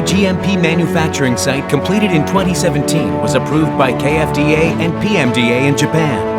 GMP manufacturing site completed in 2017 was approved by KFDA and PMDA in Japan.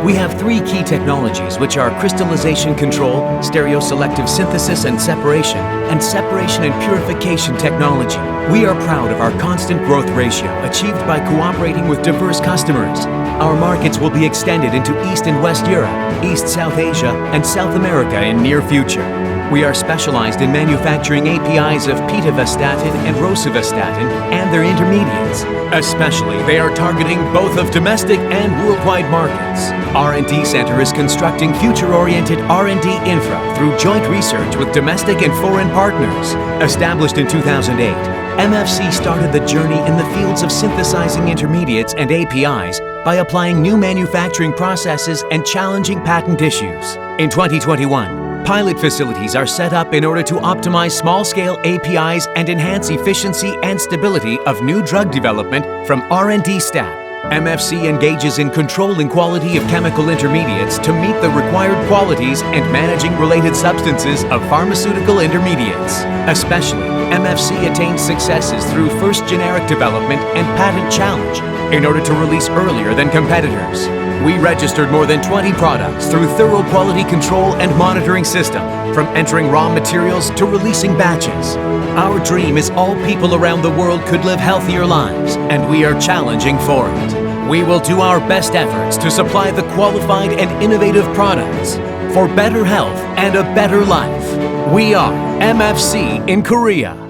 We have three key technologies, which are crystallization control, stereoselective synthesis and separation and purification technology. We are proud of our constant growth ratio achieved by cooperating with diverse customers. Our markets will be extended into East and West Europe, East-South Asia, and South America in near future. We are specialized in manufacturing APIs of pitavastatin and rosuvastatin and their intermediates. Especially, they are targeting both of domestic and worldwide markets. R&D Center is constructing future-oriented R&D infra through joint research with domestic and foreign partners. Established in 2008, MFC started the journey in the fields of synthesizing intermediates and APIs by applying new manufacturing processes and challenging patent issues. In 2021, pilot facilities are set up in order to optimize small-scale APIs and enhance efficiency and stability of new drug development from R&D staff. MFC engages in controlling quality of chemical intermediates to meet the required qualities and managing related substances of pharmaceutical intermediates. Especially, MFC attains successes through first generic development and patent challenge in order to release earlier than competitors. We registered more than 20 products through thorough quality control and monitoring system, from entering raw materials to releasing batches. Our dream is all people around the world could live healthier lives, and we are challenging for it. We will do our best efforts to supply the qualified and innovative products for better health and a better life. We are MFC in Korea.